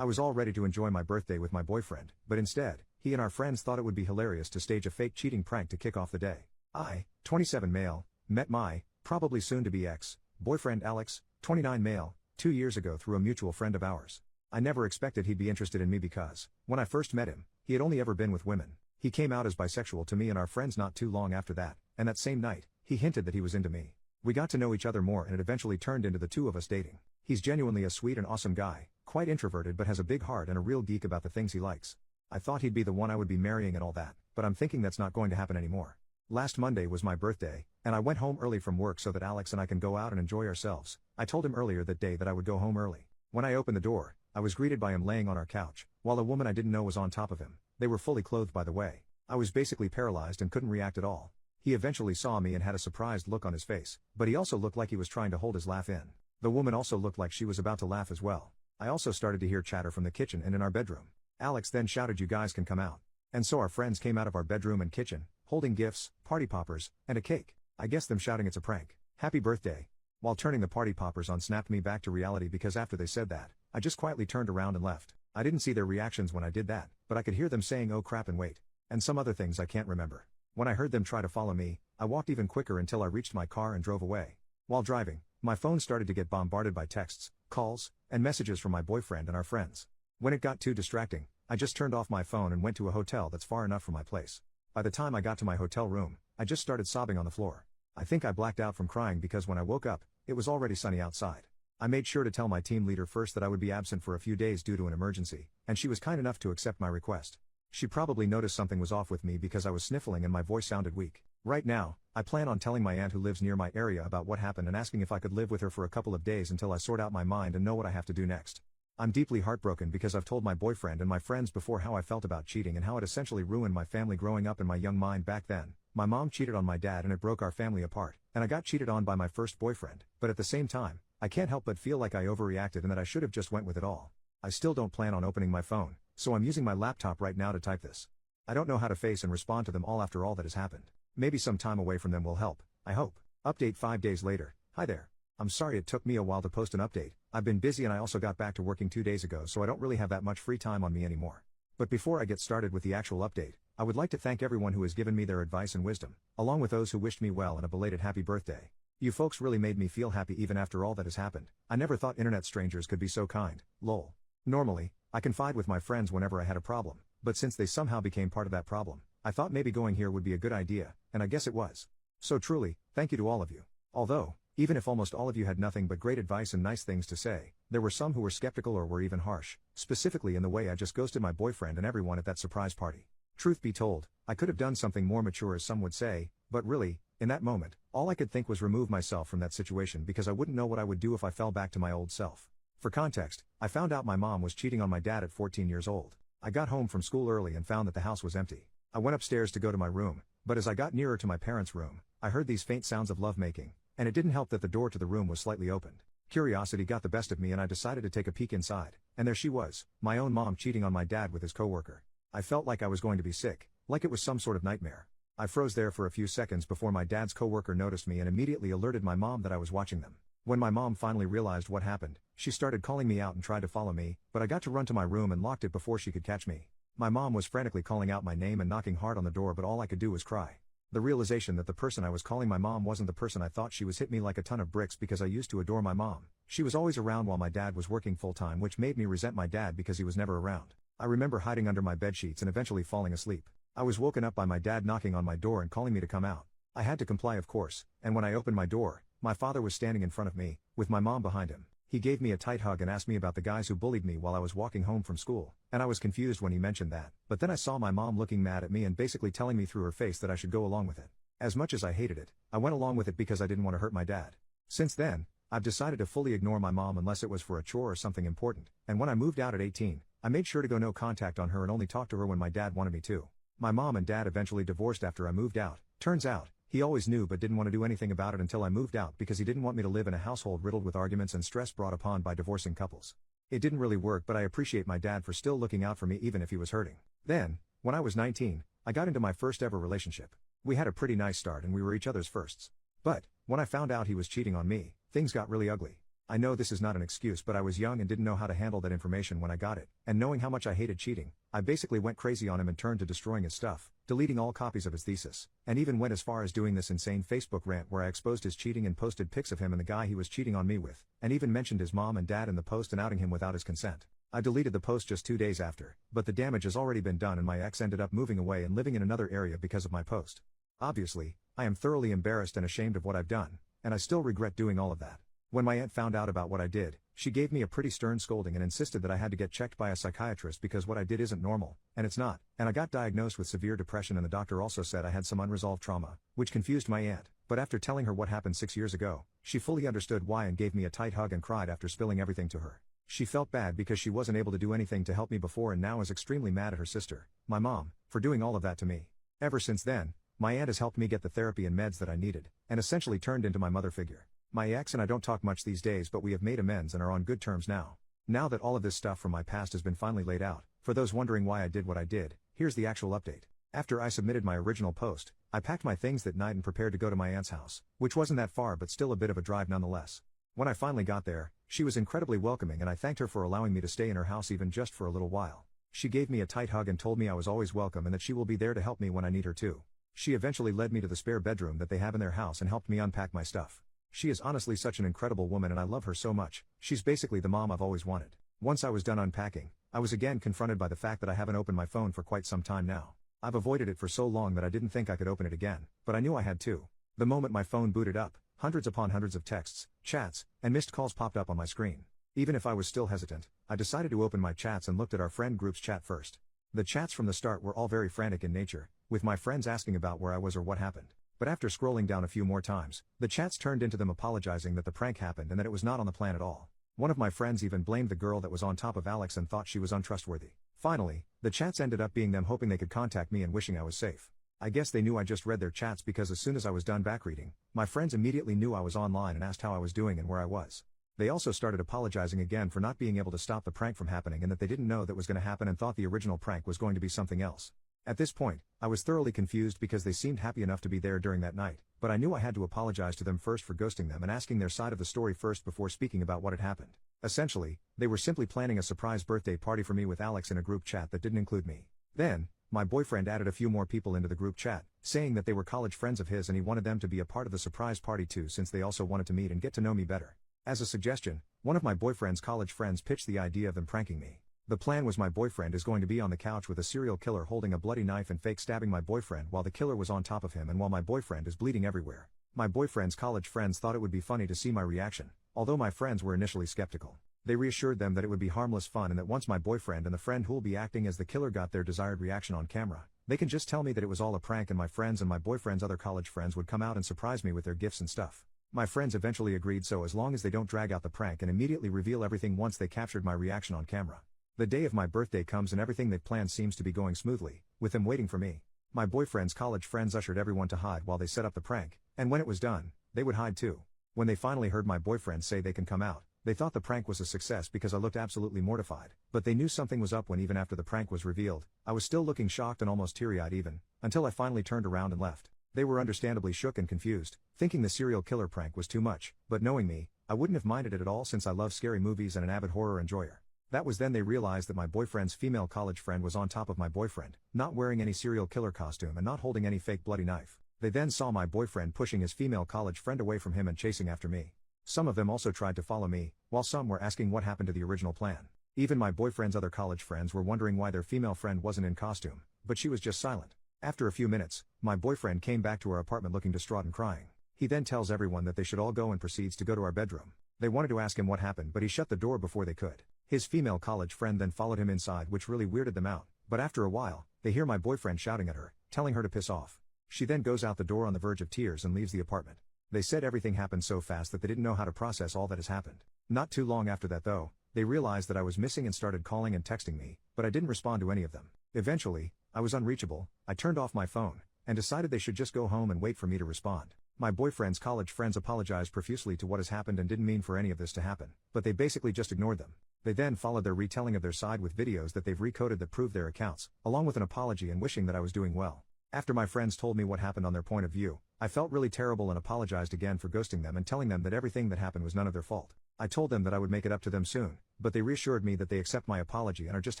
I was all ready to enjoy my birthday with my boyfriend, but instead, he and our friends thought it would be hilarious to stage a fake cheating prank to kick off the day. I, 27 male, met my, probably soon-to-be ex-boyfriend Alex, 29 male, 2 years ago through a mutual friend of ours. I never expected he'd be interested in me because, when I first met him, he had only ever been with women. He came out as bisexual to me and our friends not too long after that, and that same night, he hinted that he was into me. We got to know each other more and it eventually turned into the two of us dating. He's genuinely a sweet and awesome guy, quite introverted but has a big heart and a real geek about the things he likes. I thought he'd be the one I would be marrying and all that, but I'm thinking that's not going to happen anymore. Last Monday was my birthday, and I went home early from work so that Alex and I can go out and enjoy ourselves. I told him earlier that day that I would go home early. When I opened the door, I was greeted by him laying on our couch, while a woman I didn't know was on top of him. They were fully clothed by the way. I was basically paralyzed and couldn't react at all. He eventually saw me and had a surprised look on his face, but he also looked like he was trying to hold his laugh in. The woman also looked like she was about to laugh as well. I also started to hear chatter from the kitchen and in our bedroom. Alex then shouted, "You guys can come out." And so our friends came out of our bedroom and kitchen, holding gifts, party poppers, and a cake. I guess them shouting it's a prank. Happy birthday. While turning the party poppers on snapped me back to reality because after they said that, I just quietly turned around and left. I didn't see their reactions when I did that, but I could hear them saying "oh crap" and "wait," and some other things I can't remember. When I heard them try to follow me, I walked even quicker until I reached my car and drove away. While driving, my phone started to get bombarded by texts, calls, and messages from my boyfriend and our friends. When it got too distracting, I just turned off my phone and went to a hotel that's far enough from my place. By the time I got to my hotel room, I just started sobbing on the floor. I think I blacked out from crying because when I woke up, it was already sunny outside. I made sure to tell my team leader first that I would be absent for a few days due to an emergency, and she was kind enough to accept my request. She probably noticed something was off with me because I was sniffling and my voice sounded weak. Right now, I plan on telling my aunt who lives near my area about what happened and asking if I could live with her for a couple of days until I sort out my mind and know what I have to do next. I'm deeply heartbroken because I've told my boyfriend and my friends before how I felt about cheating and how it essentially ruined my family growing up in my young mind back then. My mom cheated on my dad and it broke our family apart, and I got cheated on by my first boyfriend, but at the same time, I can't help but feel like I overreacted and that I should have just went with it all. I still don't plan on opening my phone, so I'm using my laptop right now to type this. I don't know how to face and respond to them all after all that has happened. Maybe some time away from them will help, I hope. Update 5 days later. Hi there. I'm sorry it took me a while to post an update. I've been busy and I also got back to working 2 days ago, so I don't really have that much free time on me anymore. But before I get started with the actual update, I would like to thank everyone who has given me their advice and wisdom, along with those who wished me well and a belated happy birthday. You folks really made me feel happy even after all that has happened. I never thought internet strangers could be so kind, lol. Normally, I confide with my friends whenever I had a problem, but since they somehow became part of that problem, I thought maybe going here would be a good idea, and I guess it was. So truly, thank you to all of you. Although, even if almost all of you had nothing but great advice and nice things to say, there were some who were skeptical or were even harsh, specifically in the way I just ghosted my boyfriend and everyone at that surprise party. Truth be told, I could have done something more mature as some would say, but really, in that moment, all I could think was remove myself from that situation because I wouldn't know what I would do if I fell back to my old self. For context, I found out my mom was cheating on my dad at 14 years old. I got home from school early and found that the house was empty. I went upstairs to go to my room, but as I got nearer to my parents' room, I heard these faint sounds of lovemaking, and it didn't help that the door to the room was slightly opened. Curiosity got the best of me and I decided to take a peek inside, and there she was, my own mom cheating on my dad with his coworker. I felt like I was going to be sick, like it was some sort of nightmare. I froze there for a few seconds before my dad's coworker noticed me and immediately alerted my mom that I was watching them. When my mom finally realized what happened, she started calling me out and tried to follow me, but I got to run to my room and locked it before she could catch me. My mom was frantically calling out my name and knocking hard on the door, but all I could do was cry. The realization that the person I was calling my mom wasn't the person I thought she was hit me like a ton of bricks because I used to adore my mom. She was always around while my dad was working full-time, which made me resent my dad because he was never around. I remember hiding under my bedsheets and eventually falling asleep. I was woken up by my dad knocking on my door and calling me to come out. I had to comply, of course, and when I opened my door, my father was standing in front of me, with my mom behind him. He gave me a tight hug and asked me about the guys who bullied me while I was walking home from school, and I was confused when he mentioned that, but then I saw my mom looking mad at me and basically telling me through her face that I should go along with it. As much as I hated it, I went along with it because I didn't want to hurt my dad. Since then, I've decided to fully ignore my mom unless it was for a chore or something important, and when I moved out at 18, I made sure to go no contact on her and only talk to her when my dad wanted me to. My mom and dad eventually divorced after I moved out. Turns out, he always knew but didn't want to do anything about it until I moved out because he didn't want me to live in a household riddled with arguments and stress brought upon by divorcing couples. It didn't really work, but I appreciate my dad for still looking out for me even if he was hurting. Then, when I was 19, I got into my first ever relationship. We had a pretty nice start and we were each other's firsts. But, when I found out he was cheating on me, things got really ugly. I know this is not an excuse, but I was young and didn't know how to handle that information when I got it, and knowing how much I hated cheating, I basically went crazy on him and turned to destroying his stuff, deleting all copies of his thesis, and even went as far as doing this insane Facebook rant where I exposed his cheating and posted pics of him and the guy he was cheating on me with, and even mentioned his mom and dad in the post and outing him without his consent. I deleted the post just 2 days after, but the damage has already been done and my ex ended up moving away and living in another area because of my post. Obviously, I am thoroughly embarrassed and ashamed of what I've done, and I still regret doing all of that. When my aunt found out about what I did, she gave me a pretty stern scolding and insisted that I had to get checked by a psychiatrist because what I did isn't normal, and it's not, and I got diagnosed with severe depression and the doctor also said I had some unresolved trauma, which confused my aunt, but after telling her what happened 6 years ago, she fully understood why and gave me a tight hug and cried after spilling everything to her. She felt bad because she wasn't able to do anything to help me before and now is extremely mad at her sister, my mom, for doing all of that to me. Ever since then, my aunt has helped me get the therapy and meds that I needed, and essentially turned into my mother figure. My ex and I don't talk much these days, but we have made amends and are on good terms now. Now that all of this stuff from my past has been finally laid out, for those wondering why I did what I did, here's the actual update. After I submitted my original post, I packed my things that night and prepared to go to my aunt's house, which wasn't that far but still a bit of a drive nonetheless. When I finally got there, she was incredibly welcoming and I thanked her for allowing me to stay in her house even just for a little while. She gave me a tight hug and told me I was always welcome and that she will be there to help me when I need her too. She eventually led me to the spare bedroom that they have in their house and helped me unpack my stuff. She is honestly such an incredible woman and I love her so much. She's basically the mom I've always wanted. Once I was done unpacking, I was again confronted by the fact that I haven't opened my phone for quite some time now. I've avoided it for so long that I didn't think I could open it again, but I knew I had to. The moment my phone booted up, hundreds upon hundreds of texts, chats, and missed calls popped up on my screen. Even if I was still hesitant, I decided to open my chats and looked at our friend group's chat first. The chats from the start were all very frantic in nature, with my friends asking about where I was or what happened. But after scrolling down a few more times, the chats turned into them apologizing that the prank happened and that it was not on the plan at all. One of my friends even blamed the girl that was on top of Alex and thought she was untrustworthy. Finally, the chats ended up being them hoping they could contact me and wishing I was safe. I guess they knew I just read their chats because as soon as I was done back reading, my friends immediately knew I was online and asked how I was doing and where I was. They also started apologizing again for not being able to stop the prank from happening and that they didn't know that was going to happen and thought the original prank was going to be something else. At this point, I was thoroughly confused because they seemed happy enough to be there during that night, but I knew I had to apologize to them first for ghosting them and asking their side of the story first before speaking about what had happened. Essentially, they were simply planning a surprise birthday party for me with Alex in a group chat that didn't include me. Then, my boyfriend added a few more people into the group chat, saying that they were college friends of his and he wanted them to be a part of the surprise party too since they also wanted to meet and get to know me better. As a suggestion, one of my boyfriend's college friends pitched the idea of them pranking me. The plan was my boyfriend is going to be on the couch with a serial killer holding a bloody knife and fake stabbing my boyfriend while the killer was on top of him and while my boyfriend is bleeding everywhere. My boyfriend's college friends thought it would be funny to see my reaction, although my friends were initially skeptical. They reassured them that it would be harmless fun and that once my boyfriend and the friend who'll be acting as the killer got their desired reaction on camera, they can just tell me that it was all a prank and my friends and my boyfriend's other college friends would come out and surprise me with their gifts and stuff. My friends eventually agreed so as long as they don't drag out the prank and immediately reveal everything once they captured my reaction on camera. The day of my birthday comes and everything they've planned seems to be going smoothly, with them waiting for me. My boyfriend's college friends ushered everyone to hide while they set up the prank, and when it was done, they would hide too. When they finally heard my boyfriend say they can come out, they thought the prank was a success because I looked absolutely mortified, but they knew something was up when even after the prank was revealed, I was still looking shocked and almost teary-eyed even, until I finally turned around and left. They were understandably shook and confused, thinking the serial killer prank was too much, but knowing me, I wouldn't have minded it at all since I love scary movies and an avid horror enjoyer. That was then they realized that my boyfriend's female college friend was on top of my boyfriend, not wearing any serial killer costume and not holding any fake bloody knife. They then saw my boyfriend pushing his female college friend away from him and chasing after me. Some of them also tried to follow me, while some were asking what happened to the original plan. Even my boyfriend's other college friends were wondering why their female friend wasn't in costume, but she was just silent. After a few minutes, my boyfriend came back to our apartment looking distraught and crying. He then tells everyone that they should all go and proceeds to go to our bedroom. They wanted to ask him what happened but he shut the door before they could. His female college friend then followed him inside which really weirded them out, but after a while, they hear my boyfriend shouting at her, telling her to piss off. She then goes out the door on the verge of tears and leaves the apartment. They said everything happened so fast that they didn't know how to process all that has happened. Not too long after that though, they realized that I was missing and started calling and texting me, but I didn't respond to any of them. Eventually, I was unreachable, I turned off my phone, and decided they should just go home and wait for me to respond. My boyfriend's college friends apologized profusely to what has happened and didn't mean for any of this to happen, but they basically just ignored them. They then followed their retelling of their side with videos that they've recoded that prove their accounts, along with an apology and wishing that I was doing well. After my friends told me what happened on their point of view, I felt really terrible and apologized again for ghosting them and telling them that everything that happened was none of their fault. I told them that I would make it up to them soon, but they reassured me that they accept my apology and are just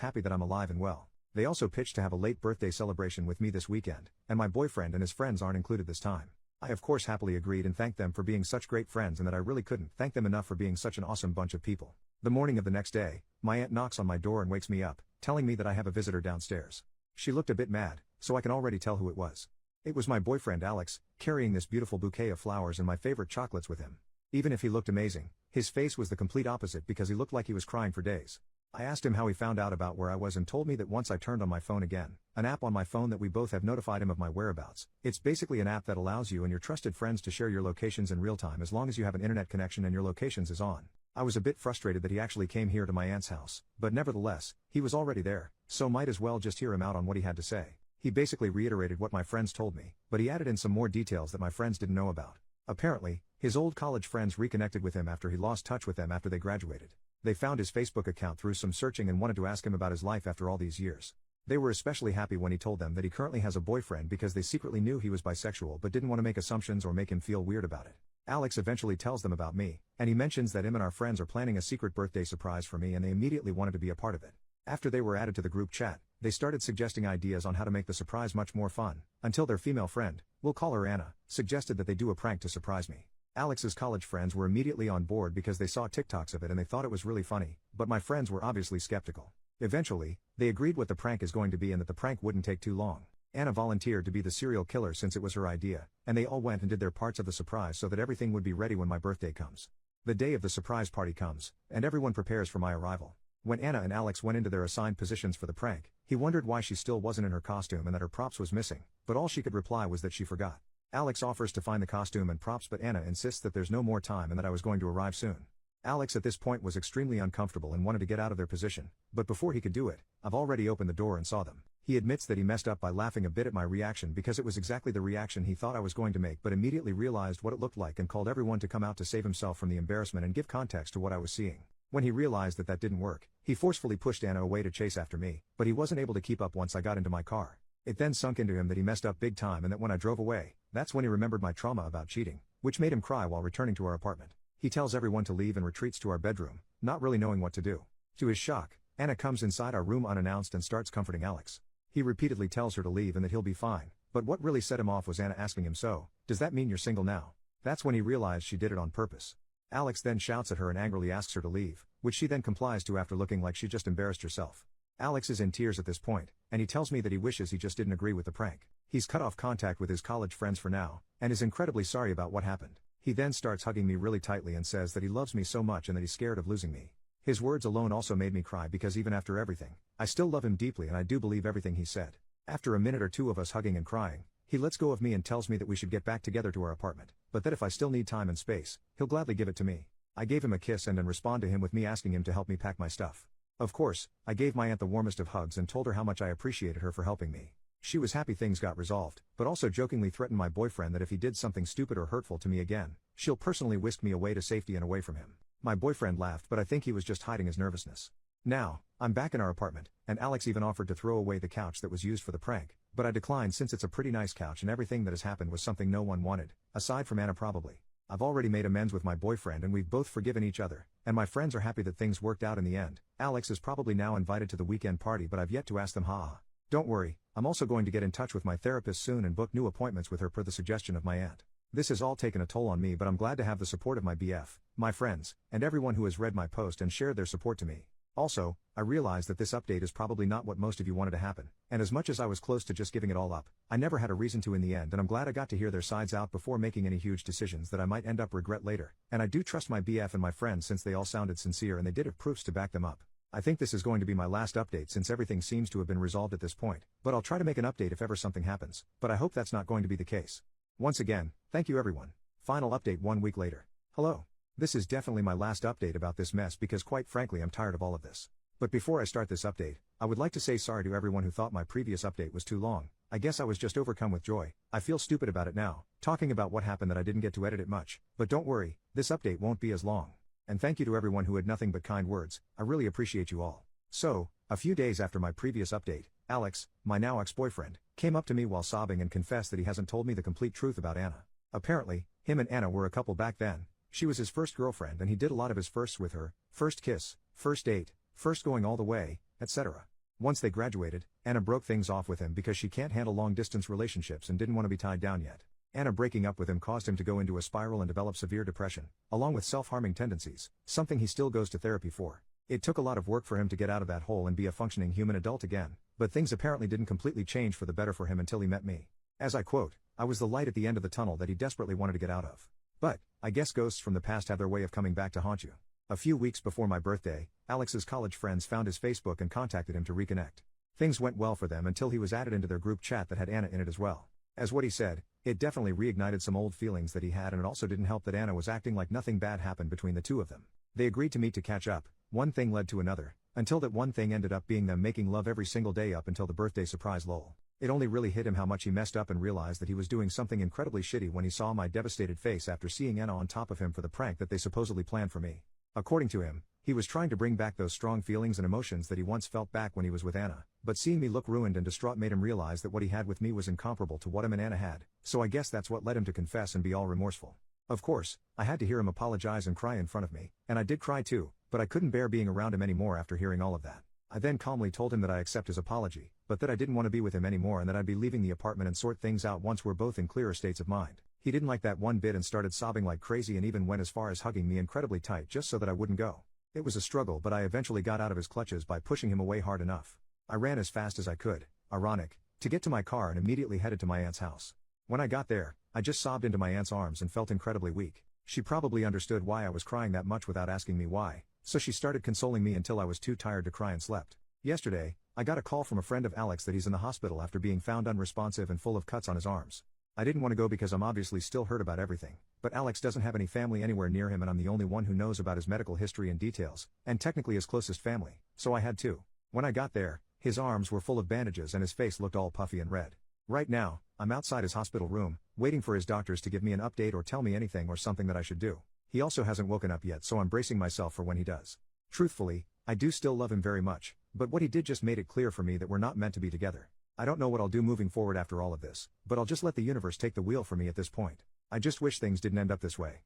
happy that I'm alive and well. They also pitched to have a late birthday celebration with me this weekend, and my boyfriend and his friends aren't included this time. I of course happily agreed and thanked them for being such great friends and that I really couldn't thank them enough for being such an awesome bunch of people. The morning of the next day, my aunt knocks on my door and wakes me up, telling me that I have a visitor downstairs. She looked a bit mad, so I can already tell who it was. It was my boyfriend Alex, carrying this beautiful bouquet of flowers and my favorite chocolates with him. Even if he looked amazing, his face was the complete opposite because he looked like he was crying for days. I asked him how he found out about where I was and told me that once I turned on my phone again, an app on my phone that we both have notified him of my whereabouts. It's basically an app that allows you and your trusted friends to share your locations in real time as long as you have an internet connection and your locations is on. I was a bit frustrated that he actually came here to my aunt's house, but nevertheless, he was already there, so might as well just hear him out on what he had to say. He basically reiterated what my friends told me, but he added in some more details that my friends didn't know about. Apparently, his old college friends reconnected with him after he lost touch with them after they graduated. They found his Facebook account through some searching and wanted to ask him about his life after all these years. They were especially happy when he told them that he currently has a boyfriend because they secretly knew he was bisexual but didn't want to make assumptions or make him feel weird about it. Alex eventually tells them about me, and he mentions that him and our friends are planning a secret birthday surprise for me and they immediately wanted to be a part of it. After they were added to the group chat, they started suggesting ideas on how to make the surprise much more fun, until their female friend, we'll call her Anna, suggested that they do a prank to surprise me. Alex's college friends were immediately on board because they saw TikToks of it and they thought it was really funny, but my friends were obviously skeptical. Eventually, they agreed what the prank is going to be and that the prank wouldn't take too long. Anna volunteered to be the serial killer since it was her idea, and they all went and did their parts of the surprise so that everything would be ready when my birthday comes. The day of the surprise party comes, and everyone prepares for my arrival. When Anna and Alex went into their assigned positions for the prank, he wondered why she still wasn't in her costume and that her props was missing, but all she could reply was that she forgot. Alex offers to find the costume and props but Anna insists that there's no more time and that I was going to arrive soon. Alex at this point was extremely uncomfortable and wanted to get out of their position, but before he could do it, I've already opened the door and saw them. He admits that he messed up by laughing a bit at my reaction because it was exactly the reaction he thought I was going to make but immediately realized what it looked like and called everyone to come out to save himself from the embarrassment and give context to what I was seeing. When he realized that that didn't work, he forcefully pushed Anna away to chase after me, but he wasn't able to keep up once I got into my car. It then sunk into him that he messed up big time and that when I drove away, that's when he remembered my trauma about cheating, which made him cry while returning to our apartment. He tells everyone to leave and retreats to our bedroom, not really knowing what to do. To his shock, Anna comes inside our room unannounced and starts comforting Alex. He repeatedly tells her to leave and that he'll be fine, but what really set him off was Anna asking him, "So, does that mean you're single now?" That's when he realized she did it on purpose. Alex then shouts at her and angrily asks her to leave, which she then complies to after looking like she just embarrassed herself. Alex is in tears at this point, and he tells me that he wishes he just didn't agree with the prank. He's cut off contact with his college friends for now, and is incredibly sorry about what happened. He then starts hugging me really tightly and says that he loves me so much and that he's scared of losing me. His words alone also made me cry because even after everything, I still love him deeply and I do believe everything he said. After a minute or two of us hugging and crying, he lets go of me and tells me that we should get back together to our apartment, but that if I still need time and space, he'll gladly give it to me. I gave him a kiss and then respond to him with me asking him to help me pack my stuff. Of course, I gave my aunt the warmest of hugs and told her how much I appreciated her for helping me. She was happy things got resolved, but also jokingly threatened my boyfriend that if he did something stupid or hurtful to me again, she'll personally whisk me away to safety and away from him. My boyfriend laughed, but I think he was just hiding his nervousness. Now, I'm back in our apartment, and Alex even offered to throw away the couch that was used for the prank, but I declined since it's a pretty nice couch and everything that has happened was something no one wanted, aside from Anna probably. I've already made amends with my boyfriend and we've both forgiven each other, and my friends are happy that things worked out in the end. Alex is probably now invited to the weekend party but I've yet to ask them. Haha. Don't worry, I'm also going to get in touch with my therapist soon and book new appointments with her per the suggestion of my aunt. This has all taken a toll on me but I'm glad to have the support of my BF, my friends, and everyone who has read my post and shared their support to me. Also, I realize that this update is probably not what most of you wanted to happen, and as much as I was close to just giving it all up, I never had a reason to in the end and I'm glad I got to hear their sides out before making any huge decisions that I might end up regret later, and I do trust my BF and my friends since they all sounded sincere and they did have proofs to back them up. I think this is going to be my last update since everything seems to have been resolved at this point, but I'll try to make an update if ever something happens, but I hope that's not going to be the case. Once again, thank you everyone. Final update 1 week later. Hello. This is definitely my last update about this mess because quite frankly I'm tired of all of this. But before I start this update, I would like to say sorry to everyone who thought my previous update was too long. I guess I was just overcome with joy. I feel stupid about it now, talking about what happened that I didn't get to edit it much, but don't worry, this update won't be as long. And thank you to everyone who had nothing but kind words, I really appreciate you all. So, a few days after my previous update, Alex, my now ex-boyfriend, came up to me while sobbing and confessed that he hasn't told me the complete truth about Anna. Apparently, him and Anna were a couple back then, She was his first girlfriend and he did a lot of his firsts with her, first kiss, first date, first going all the way, etc. Once they graduated, Anna broke things off with him because she can't handle long-distance relationships and didn't want to be tied down yet. Anna breaking up with him caused him to go into a spiral and develop severe depression, along with self-harming tendencies, something he still goes to therapy for. It took a lot of work for him to get out of that hole and be a functioning human adult again, but things apparently didn't completely change for the better for him until he met me. As I quote, "I was the light at the end of the tunnel that he desperately wanted to get out of." But, I guess ghosts from the past have their way of coming back to haunt you. A few weeks before my birthday, Alex's college friends found his Facebook and contacted him to reconnect. Things went well for them until he was added into their group chat that had Anna in it as well. As what he said, it definitely reignited some old feelings that he had, and it also didn't help that Anna was acting like nothing bad happened between the two of them. They agreed to meet to catch up, one thing led to another, until that one thing ended up being them making love every single day up until the birthday surprise lol. It only really hit him how much he messed up and realized that he was doing something incredibly shitty when he saw my devastated face after seeing Anna on top of him for the prank that they supposedly planned for me. According to him, he was trying to bring back those strong feelings and emotions that he once felt back when he was with Anna, but seeing me look ruined and distraught made him realize that what he had with me was incomparable to what him and Anna had, so I guess that's what led him to confess and be all remorseful. Of course, I had to hear him apologize and cry in front of me, and I did cry too, but I couldn't bear being around him anymore after hearing all of that. I then calmly told him that I accept his apology, but that I didn't want to be with him anymore and that I'd be leaving the apartment and sort things out once we're both in clearer states of mind. He didn't like that one bit and started sobbing like crazy and even went as far as hugging me incredibly tight just so that I wouldn't go. It was a struggle, but I eventually got out of his clutches by pushing him away hard enough. I ran as fast as I could, ironic, to get to my car and immediately headed to my aunt's house. When I got there, I just sobbed into my aunt's arms and felt incredibly weak. She probably understood why I was crying that much without asking me why, so she started consoling me until I was too tired to cry and slept. Yesterday, I got a call from a friend of Alex that he's in the hospital after being found unresponsive and full of cuts on his arms. I didn't want to go because I'm obviously still hurt about everything, but Alex doesn't have any family anywhere near him and I'm the only one who knows about his medical history and details, and technically his closest family, so I had to. When I got there, his arms were full of bandages and his face looked all puffy and red. Right now, I'm outside his hospital room, waiting for his doctors to give me an update or tell me anything or something that I should do. He also hasn't woken up yet, so I'm bracing myself for when he does. Truthfully, I do still love him very much, but what he did just made it clear for me that we're not meant to be together. I don't know what I'll do moving forward after all of this, but I'll just let the universe take the wheel for me at this point. I just wish things didn't end up this way.